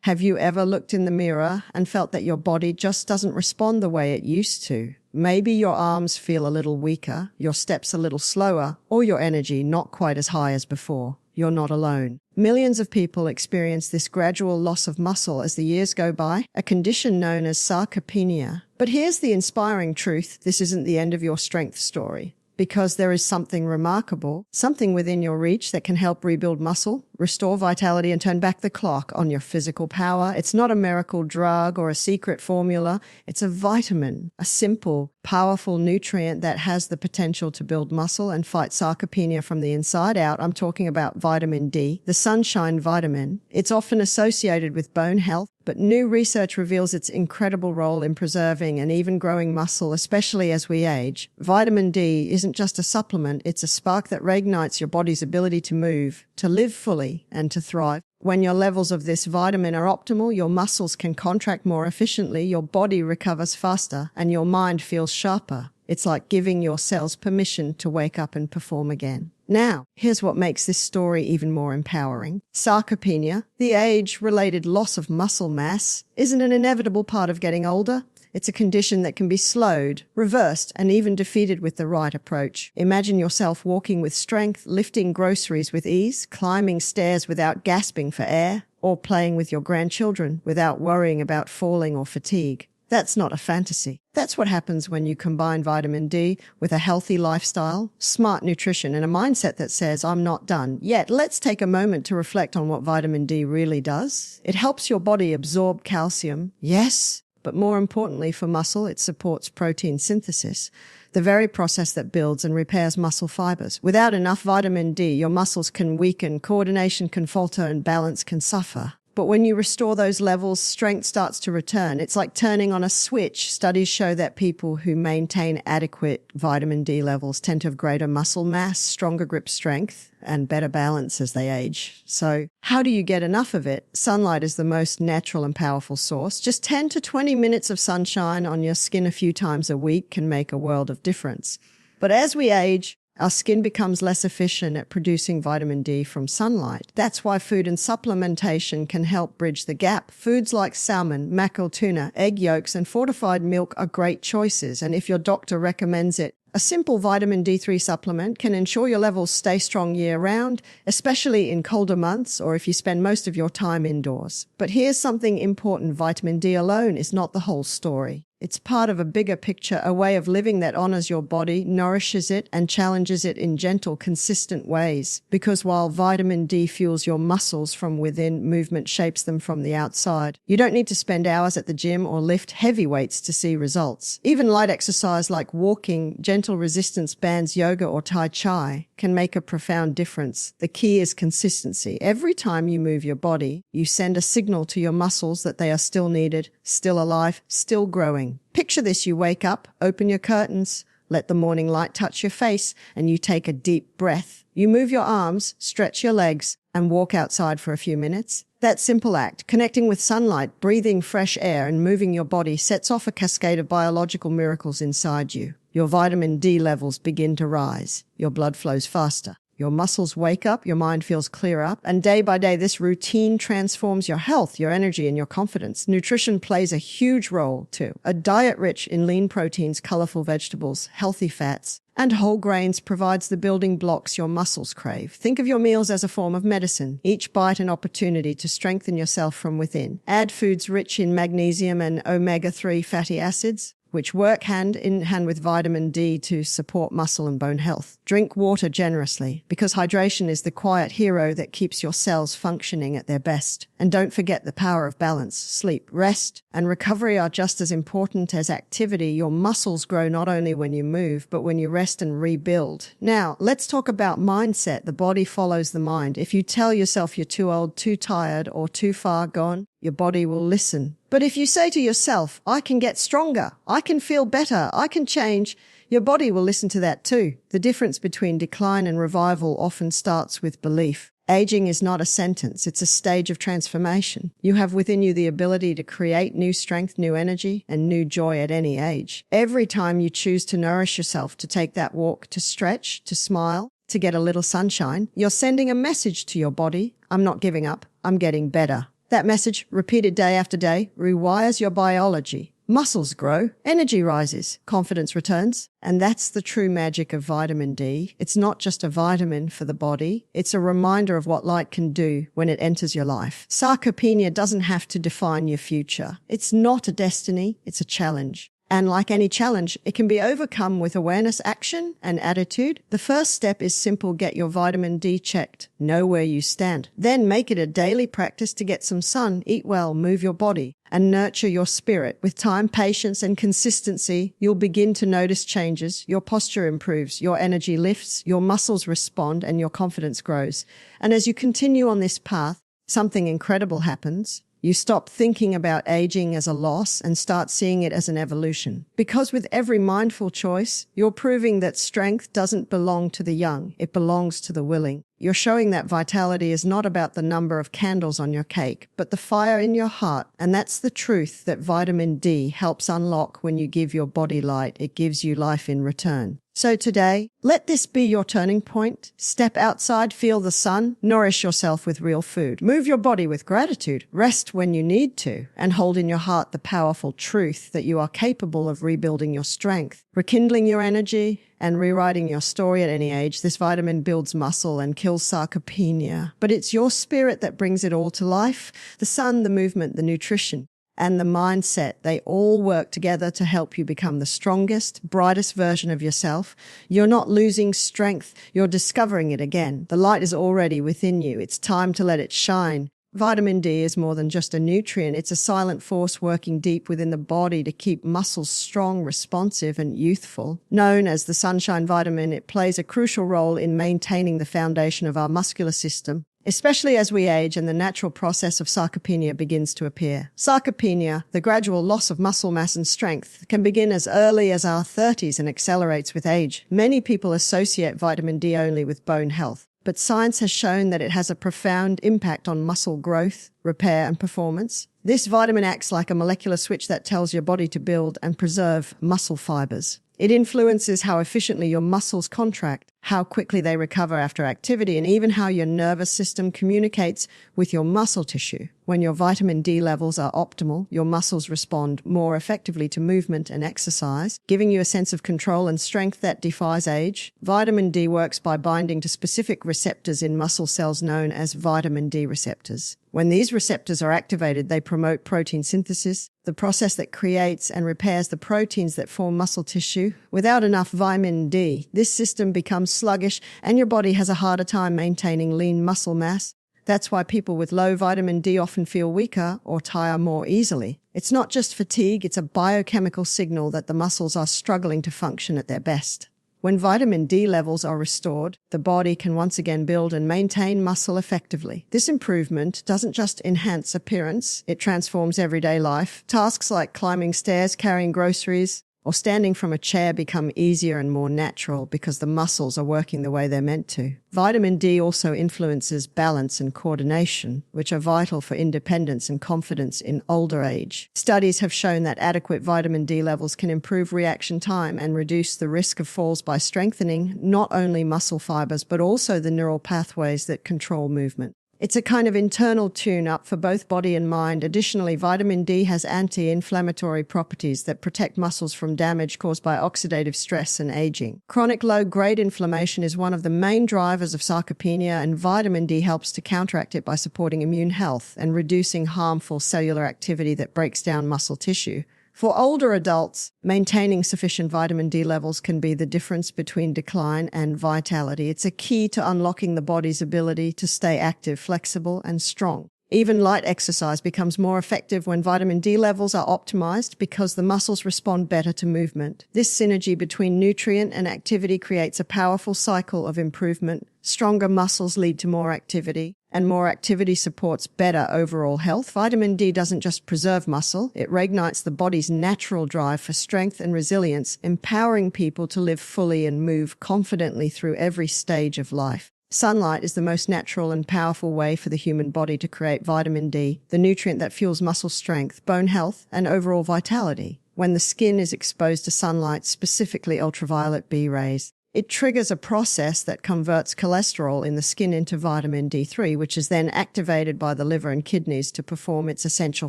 Have you ever looked in the mirror and felt that your body just doesn't respond the way it used to? Maybe your arms feel a little weaker, your steps a little slower, or your energy not quite as high as before. You're not alone. Millions of people experience this gradual loss of muscle as the years go by, a condition known as sarcopenia. But here's the inspiring truth: this isn't the end of your strength story. Because there is something remarkable, something within your reach that can help rebuild muscle, restore vitality, and turn back the clock on your physical power. It's not a miracle drug or a secret formula. It's a vitamin, a simple, powerful nutrient that has the potential to build muscle and fight sarcopenia from the inside out. I'm talking about vitamin D, the sunshine vitamin. It's often associated with bone health, but new research reveals its incredible role in preserving and even growing muscle, especially as we age. Vitamin D isn't just a supplement, it's a spark that reignites your body's ability to move, to live fully, and to thrive. When your levels of this vitamin are optimal, your muscles can contract more efficiently, your body recovers faster, and your mind feels sharper. It's like giving your cells permission to wake up and perform again. Now, here's what makes this story even more empowering. Sarcopenia, the age-related loss of muscle mass, isn't an inevitable part of getting older. It's a condition that can be slowed, reversed, and even defeated with the right approach. Imagine yourself walking with strength, lifting groceries with ease, climbing stairs without gasping for air, or playing with your grandchildren without worrying about falling or fatigue. That's not a fantasy. That's what happens when you combine vitamin D with a healthy lifestyle, smart nutrition, and a mindset that says, I'm not done yet. Let's take a moment to reflect on what vitamin D really does. It helps your body absorb calcium, yes, but more importantly for muscle, it supports protein synthesis, the very process that builds and repairs muscle fibers. Without enough vitamin D, your muscles can weaken, coordination can falter, and balance can suffer. But when you restore those levels, strength starts to return. It's like turning on a switch. Studies show that people who maintain adequate vitamin D levels tend to have greater muscle mass, stronger grip strength, and better balance as they age. So how do you get enough of it? Sunlight is the most natural and powerful source. Just 10 to 20 minutes of sunshine on your skin a few times a week can make a world of difference. But as we age, our skin becomes less efficient at producing vitamin D from sunlight. That's why food and supplementation can help bridge the gap. Foods like salmon, mackerel, tuna, egg yolks, and fortified milk are great choices, and if your doctor recommends it, a simple vitamin D3 supplement can ensure your levels stay strong year-round, especially in colder months or if you spend most of your time indoors. But here's something important: vitamin D alone is not the whole story. It's part of a bigger picture, a way of living that honors your body, nourishes it, and challenges it in gentle, consistent ways. Because while vitamin D fuels your muscles from within, movement shapes them from the outside. You don't need to spend hours at the gym or lift heavy weights to see results. Even light exercise like walking, gentle resistance bands, yoga, or Tai Chi can make a profound difference. The key is consistency. Every time you move your body, you send a signal to your muscles that they are still needed, still alive, still growing. Picture this: you wake up, open your curtains, let the morning light touch your face, and you take a deep breath. You move your arms, stretch your legs, and walk outside for a few minutes. That simple act, connecting with sunlight, breathing fresh air, and moving your body, sets off a cascade of biological miracles inside you. Your vitamin D levels begin to rise. Your blood flows faster. Your muscles wake up, your mind feels clearer, and day by day this routine transforms your health, your energy, and your confidence. Nutrition plays a huge role too. A diet rich in lean proteins, colorful vegetables, healthy fats, and whole grains provides the building blocks your muscles crave. Think of your meals as a form of medicine, each bite an opportunity to strengthen yourself from within. Add foods rich in magnesium and omega-3 fatty acids, which work hand in hand with vitamin D to support muscle and bone health. Drink water generously, because hydration is the quiet hero that keeps your cells functioning at their best. And don't forget the power of balance. Sleep, rest, and recovery are just as important as activity. Your muscles grow not only when you move, but when you rest and rebuild. Now, let's talk about mindset. The body follows the mind. If you tell yourself you're too old, too tired, or too far gone, your body will listen. But if you say to yourself, I can get stronger, I can feel better, I can change, your body will listen to that too. The difference between decline and revival often starts with belief. Aging is not a sentence, it's a stage of transformation. You have within you the ability to create new strength, new energy, and new joy at any age. Every time you choose to nourish yourself, to take that walk, to stretch, to smile, to get a little sunshine, you're sending a message to your body: I'm not giving up, I'm getting better. That message, repeated day after day, rewires your biology. Muscles grow, energy rises, confidence returns. And that's the true magic of vitamin D. It's not just a vitamin for the body. It's a reminder of what light can do when it enters your life. Sarcopenia doesn't have to define your future. It's not a destiny, it's a challenge. And like any challenge, it can be overcome with awareness, action, and attitude. The first step is simple: get your vitamin D checked. Know where you stand. Then make it a daily practice to get some sun, eat well, move your body, and nurture your spirit. With time, patience, and consistency, you'll begin to notice changes. Your posture improves, your energy lifts, your muscles respond, and your confidence grows. And as you continue on this path, something incredible happens. You stop thinking about aging as a loss and start seeing it as an evolution. Because with every mindful choice, you're proving that strength doesn't belong to the young, it belongs to the willing. You're showing that vitality is not about the number of candles on your cake, but the fire in your heart. And that's the truth that vitamin D helps unlock when you give your body light. It gives you life in return. So today, let this be your turning point. Step outside, feel the sun, nourish yourself with real food, move your body with gratitude, rest when you need to, and hold in your heart the powerful truth that you are capable of rebuilding your strength, rekindling your energy, and rewriting your story at any age. This vitamin builds muscle and kills sarcopenia, but it's your spirit that brings it all to life. The sun, the movement, the nutrition, and the mindset, they all work together to help you become the strongest, brightest version of yourself. You're not losing strength, you're discovering it again. The light is already within you. It's time to let it shine. Vitamin D is more than just a nutrient. It's a silent force working deep within the body to keep muscles strong, responsive, and youthful. Known as the sunshine vitamin, it plays a crucial role in maintaining the foundation of our muscular system, especially as we age and the natural process of sarcopenia begins to appear. Sarcopenia, the gradual loss of muscle mass and strength, can begin as early as our 30s and accelerates with age. Many people associate vitamin D only with bone health, but science has shown that it has a profound impact on muscle growth, repair, and performance. This vitamin acts like a molecular switch that tells your body to build and preserve muscle fibers. It influences how efficiently your muscles contract, how quickly they recover after activity, and even how your nervous system communicates with your muscle tissue. When your vitamin D levels are optimal, your muscles respond more effectively to movement and exercise, giving you a sense of control and strength that defies age. Vitamin D works by binding to specific receptors in muscle cells known as vitamin D receptors. When these receptors are activated, they promote protein synthesis, the process that creates and repairs the proteins that form muscle tissue. Without enough vitamin D, this system becomes sluggish and your body has a harder time maintaining lean muscle mass. That's why people with low vitamin D often feel weaker or tire more easily. It's not just fatigue, it's a biochemical signal that the muscles are struggling to function at their best. When vitamin D levels are restored, the body can once again build and maintain muscle effectively. This improvement doesn't just enhance appearance, it transforms everyday life. Tasks like climbing stairs, carrying groceries, or standing from a chair become easier and more natural because the muscles are working the way they're meant to. Vitamin D also influences balance and coordination, which are vital for independence and confidence in older age. Studies have shown that adequate vitamin D levels can improve reaction time and reduce the risk of falls by strengthening not only muscle fibers but also the neural pathways that control movement. It's a kind of internal tune-up for both body and mind. Additionally, vitamin D has anti-inflammatory properties that protect muscles from damage caused by oxidative stress and aging. Chronic low-grade inflammation is one of the main drivers of sarcopenia, and vitamin D helps to counteract it by supporting immune health and reducing harmful cellular activity that breaks down muscle tissue. For older adults, maintaining sufficient vitamin D levels can be the difference between decline and vitality. It's a key to unlocking the body's ability to stay active, flexible, and strong. Even light exercise becomes more effective when vitamin D levels are optimized because the muscles respond better to movement. This synergy between nutrient and activity creates a powerful cycle of improvement. Stronger muscles lead to more activity, and more activity supports better overall health. Vitamin D doesn't just preserve muscle, it reignites the body's natural drive for strength and resilience, empowering people to live fully and move confidently through every stage of life. Sunlight is the most natural and powerful way for the human body to create vitamin D, the nutrient that fuels muscle strength, bone health, and overall vitality. When the skin is exposed to sunlight, specifically ultraviolet B rays, It triggers a process that converts cholesterol in the skin into vitamin D3, which is then activated by the liver and kidneys to perform its essential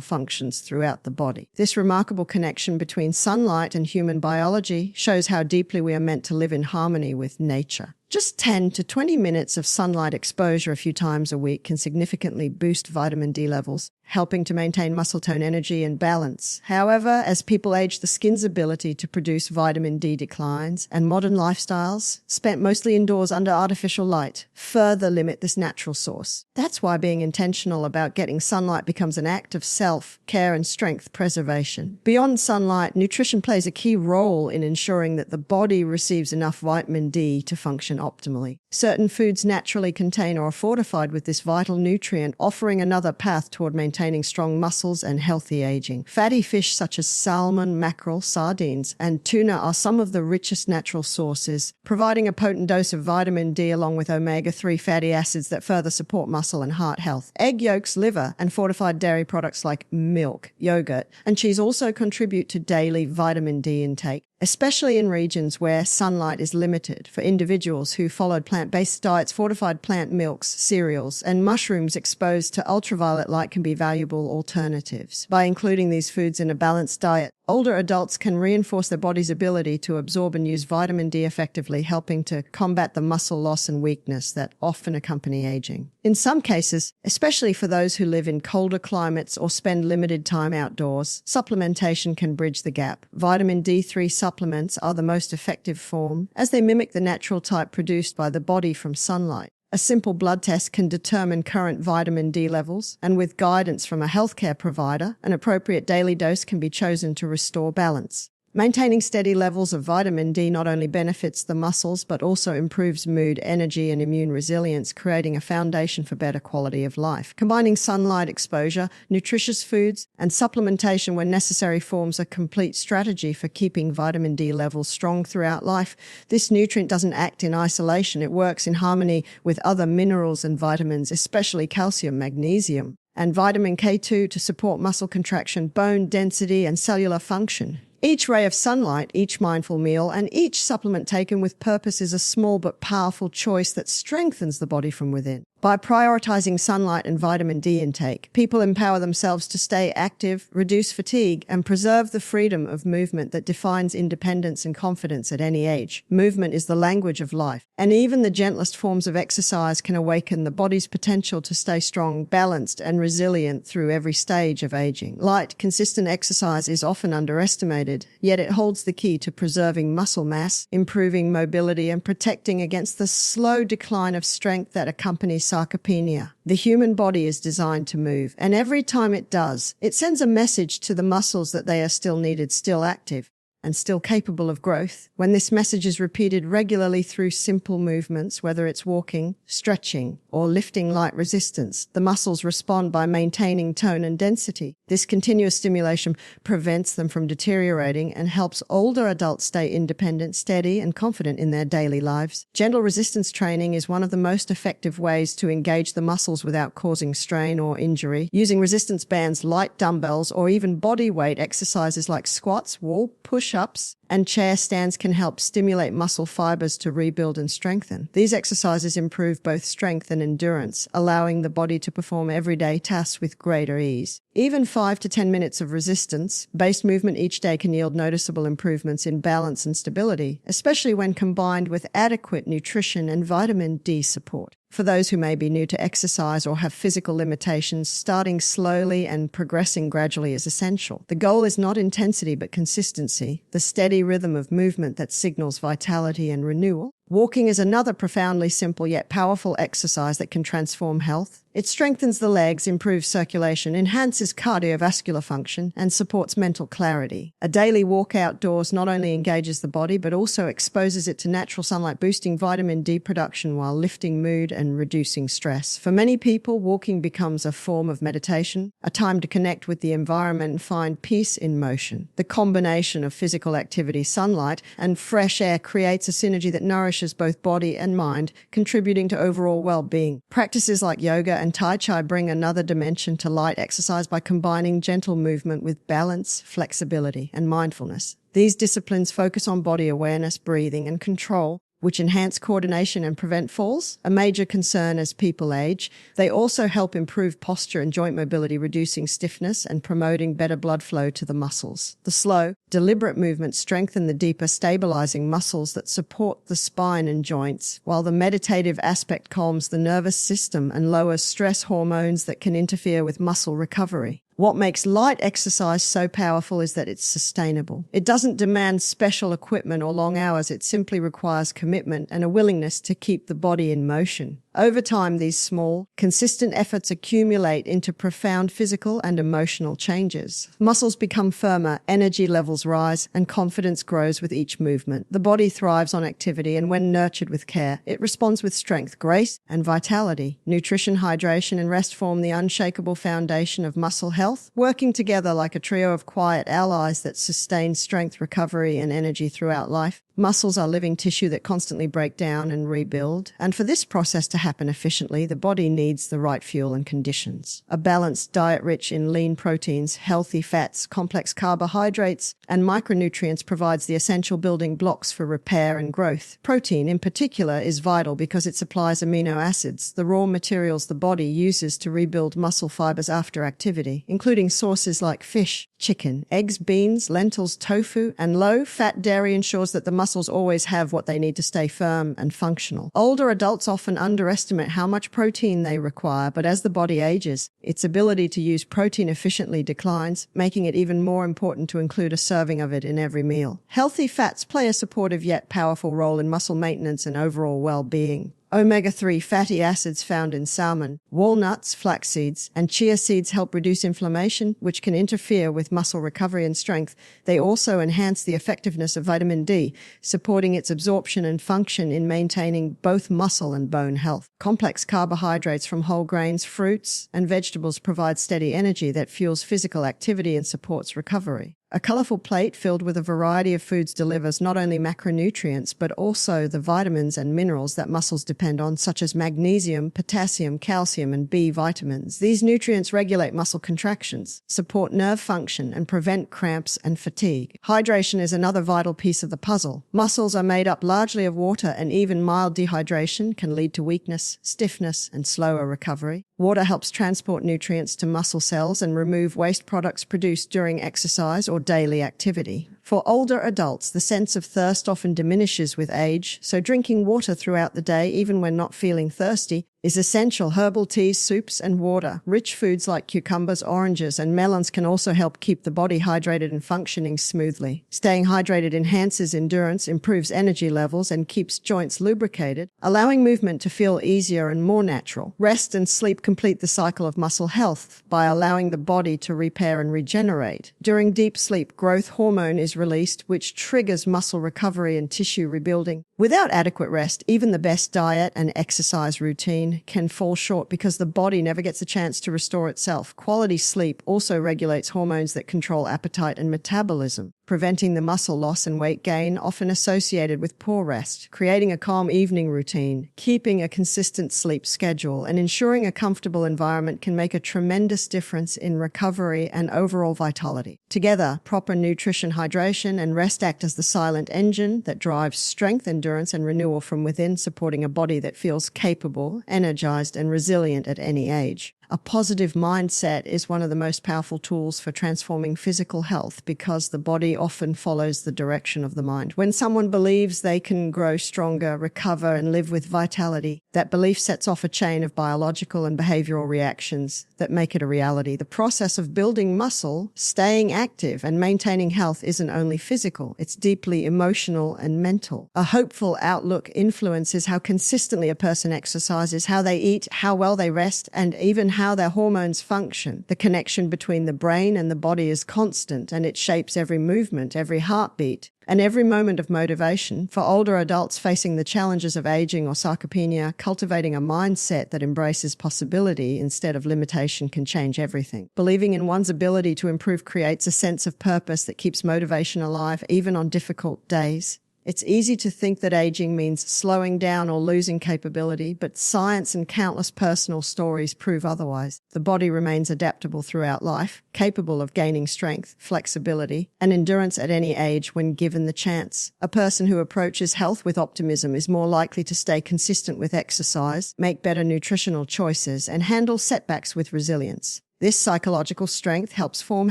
functions throughout the body. This remarkable connection between sunlight and human biology shows how deeply we are meant to live in harmony with nature. Just 10 to 20 minutes of sunlight exposure a few times a week can significantly boost vitamin D levels, helping to maintain muscle tone, energy, and balance. However, as people age, the skin's ability to produce vitamin D declines, and modern lifestyles, spent mostly indoors under artificial light, further limit this natural source. That's why being intentional about getting sunlight becomes an act of self-care and strength preservation. Beyond sunlight, nutrition plays a key role in ensuring that the body receives enough vitamin D to function optimally. Certain foods naturally contain or are fortified with this vital nutrient, offering another path toward maintaining strong muscles and healthy aging. Fatty fish such as salmon, mackerel, sardines, and tuna are some of the richest natural sources, providing a potent dose of vitamin D along with omega-3 fatty acids that further support muscle and heart health. Egg yolks, liver, and fortified dairy products like milk, yogurt, and cheese also contribute to daily vitamin D intake, especially in regions where sunlight is limited. For individuals who followed plant-based diets, fortified plant milks, cereals, and mushrooms exposed to ultraviolet light can be valuable alternatives. By including these foods in a balanced diet, older adults can reinforce their body's ability to absorb and use vitamin D effectively, helping to combat the muscle loss and weakness that often accompany aging. In some cases, especially for those who live in colder climates or spend limited time outdoors, supplementation can bridge the gap. Vitamin D3 supplements are the most effective form, as they mimic the natural type produced by the body from sunlight. A simple blood test can determine current vitamin D levels, and with guidance from a healthcare provider, an appropriate daily dose can be chosen to restore balance. Maintaining steady levels of vitamin D not only benefits the muscles, but also improves mood, energy, and immune resilience, creating a foundation for better quality of life. Combining sunlight exposure, nutritious foods, and supplementation when necessary forms a complete strategy for keeping vitamin D levels strong throughout life. This nutrient doesn't act in isolation. It works in harmony with other minerals and vitamins, especially calcium, magnesium, and vitamin K2 to support muscle contraction, bone density, and cellular function. Each ray of sunlight, each mindful meal, and each supplement taken with purpose is a small but powerful choice that strengthens the body from within. By prioritizing sunlight and vitamin D intake, people empower themselves to stay active, reduce fatigue, and preserve the freedom of movement that defines independence and confidence at any age. Movement is the language of life, and even the gentlest forms of exercise can awaken the body's potential to stay strong, balanced, and resilient through every stage of aging. Light, consistent exercise is often underestimated, yet it holds the key to preserving muscle mass, improving mobility, and protecting against the slow decline of strength that accompanies Sarcopenia. The human body is designed to move, and every time it does, it sends a message to the muscles that they are still needed, still active, and still capable of growth. When this message is repeated regularly through simple movements, whether it's walking, stretching, or lifting light resistance, the muscles respond by maintaining tone and density. This continuous stimulation prevents them from deteriorating and helps older adults stay independent, steady, and confident in their daily lives. Gentle resistance training is one of the most effective ways to engage the muscles without causing strain or injury. Using resistance bands, light dumbbells, or even body weight exercises like squats, wall push-ups, and chair stands can help stimulate muscle fibers to rebuild and strengthen. These exercises improve both strength and endurance, allowing the body to perform everyday tasks with greater ease. Even 5 to 10 minutes of resistance-based movement each day can yield noticeable improvements in balance and stability, especially when combined with adequate nutrition and vitamin D support. For those who may be new to exercise or have physical limitations, starting slowly and progressing gradually is essential. The goal is not intensity but consistency, the steady rhythm of movement that signals vitality and renewal. Walking is another profoundly simple yet powerful exercise that can transform health. It strengthens the legs, improves circulation, enhances cardiovascular function, and supports mental clarity. A daily walk outdoors not only engages the body, but also exposes it to natural sunlight, boosting vitamin D production while lifting mood and reducing stress. For many people, walking becomes a form of meditation, a time to connect with the environment and find peace in motion. The combination of physical activity, sunlight, and fresh air creates a synergy that nourishes both body and mind, contributing to overall well-being. Practices like yoga and Tai Chi bring another dimension to light exercise by combining gentle movement with balance, flexibility, and mindfulness. These disciplines focus on body awareness, breathing, and control, which enhance coordination and prevent falls, a major concern as people age. They also help improve posture and joint mobility, reducing stiffness and promoting better blood flow to the muscles. The slow, deliberate movements strengthen the deeper, stabilizing muscles that support the spine and joints, while the meditative aspect calms the nervous system and lowers stress hormones that can interfere with muscle recovery. What makes light exercise so powerful is that it's sustainable. It doesn't demand special equipment or long hours. It simply requires commitment and a willingness to keep the body in motion. Over time, these small, consistent efforts accumulate into profound physical and emotional changes. Muscles become firmer, energy levels rise, and confidence grows with each movement. The body thrives on activity, and when nurtured with care, it responds with strength, grace, and vitality. Nutrition, hydration, and rest form the unshakable foundation of muscle health, working together like a trio of quiet allies that sustain strength, recovery, and energy throughout life. Muscles are living tissue that constantly break down and rebuild, and for this process to happen efficiently, the body needs the right fuel and conditions. A balanced diet rich in lean proteins, healthy fats, complex carbohydrates, and micronutrients provides the essential building blocks for repair and growth. Protein, in particular, is vital because it supplies amino acids, the raw materials the body uses to rebuild muscle fibers after activity, including sources like fish, chicken, eggs, beans, lentils, tofu, and low-fat dairy ensures that the muscles always have what they need to stay firm and functional. Older adults often underestimate how much protein they require, but as the body ages, its ability to use protein efficiently declines, making it even more important to include a serving of it in every meal. Healthy fats play a supportive yet powerful role in muscle maintenance and overall well-being. Omega-3 fatty acids found in salmon, walnuts, flax seeds, and chia seeds help reduce inflammation, which can interfere with muscle recovery and strength. They also enhance the effectiveness of vitamin D, supporting its absorption and function in maintaining both muscle and bone health. Complex carbohydrates from whole grains, fruits, and vegetables provide steady energy that fuels physical activity and supports recovery. A colorful plate filled with a variety of foods delivers not only macronutrients, but also the vitamins and minerals that muscles depend on, such as magnesium, potassium, calcium, and B vitamins. These nutrients regulate muscle contractions, support nerve function, and prevent cramps and fatigue. Hydration is another vital piece of the puzzle. Muscles are made up largely of water, and even mild dehydration can lead to weakness, stiffness, and slower recovery. Water helps transport nutrients to muscle cells and remove waste products produced during exercise or daily activity. For older adults, the sense of thirst often diminishes with age, so drinking water throughout the day, even when not feeling thirsty, is essential. Herbal teas, soups, and water. Rich foods like cucumbers, oranges, and melons can also help keep the body hydrated and functioning smoothly. Staying hydrated enhances endurance, improves energy levels, and keeps joints lubricated, allowing movement to feel easier and more natural. Rest and sleep complete the cycle of muscle health by allowing the body to repair and regenerate. During deep sleep, growth hormone is released, which triggers muscle recovery and tissue rebuilding. Without adequate rest, even the best diet and exercise routine can fall short because the body never gets a chance to restore itself. Quality sleep also regulates hormones that control appetite and metabolism, preventing the muscle loss and weight gain often associated with poor rest. Creating a calm evening routine, keeping a consistent sleep schedule, and ensuring a comfortable environment can make a tremendous difference in recovery and overall vitality. Together, proper nutrition, hydration, and rest act as the silent engine that drives strength, endurance, and renewal from within, supporting a body that feels capable, energized, and resilient at any age. A positive mindset is one of the most powerful tools for transforming physical health because the body often follows the direction of the mind. When someone believes they can grow stronger, recover, and live with vitality, that belief sets off a chain of biological and behavioral reactions that make it a reality. The process of building muscle, staying active, and maintaining health isn't only physical, it's deeply emotional and mental. A hopeful outlook influences how consistently a person exercises, how they eat, how well they rest, and even how their hormones function. The connection between the brain and the body is constant, and it shapes every movement, every heartbeat, and every moment of motivation. For older adults facing the challenges of aging or sarcopenia, cultivating a mindset that embraces possibility instead of limitation can change everything. Believing in one's ability to improve creates a sense of purpose that keeps motivation alive even on difficult days. It's easy to think that aging means slowing down or losing capability, but science and countless personal stories prove otherwise. The body remains adaptable throughout life, capable of gaining strength, flexibility, and endurance at any age when given the chance. A person who approaches health with optimism is more likely to stay consistent with exercise, make better nutritional choices, and handle setbacks with resilience. This psychological strength helps form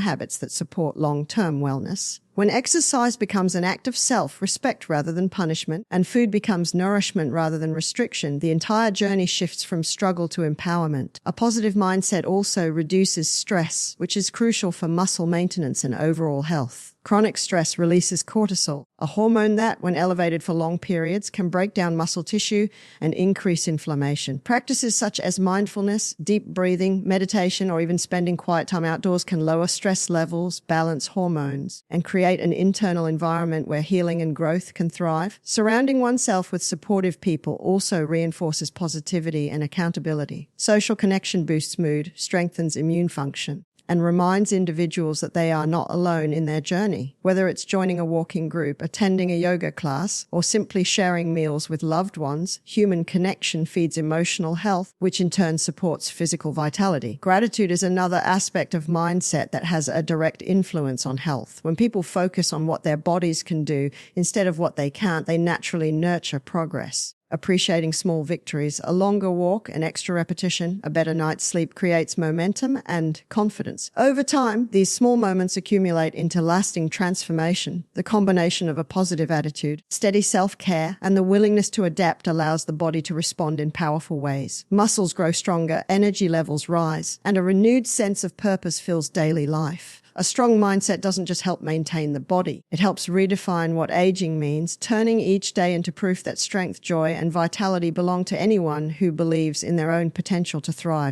habits that support long-term wellness. When exercise becomes an act of self-respect rather than punishment, and food becomes nourishment rather than restriction, the entire journey shifts from struggle to empowerment. A positive mindset also reduces stress, which is crucial for muscle maintenance and overall health. Chronic stress releases cortisol, a hormone that, when elevated for long periods, can break down muscle tissue and increase inflammation. Practices such as mindfulness, deep breathing, meditation, or even spending quiet time outdoors can lower stress levels, balance hormones, and create an internal environment where healing and growth can thrive. Surrounding oneself with supportive people also reinforces positivity and accountability. Social connection boosts mood, strengthens immune function, and reminds individuals that they are not alone in their journey. Whether it's joining a walking group, attending a yoga class, or simply sharing meals with loved ones, human connection feeds emotional health, which in turn supports physical vitality. Gratitude is another aspect of mindset that has a direct influence on health. When people focus on what their bodies can do instead of what they can't, they naturally nurture progress. Appreciating small victories, a longer walk, an extra repetition, a better night's sleep creates momentum and confidence. Over time, these small moments accumulate into lasting transformation. The combination of a positive attitude, steady self-care, and the willingness to adapt allows the body to respond in powerful ways. Muscles grow stronger, energy levels rise, and a renewed sense of purpose fills daily life. A strong mindset doesn't just help maintain the body. It helps redefine what aging means, turning each day into proof that strength, joy, and vitality belong to anyone who believes in their own potential to thrive.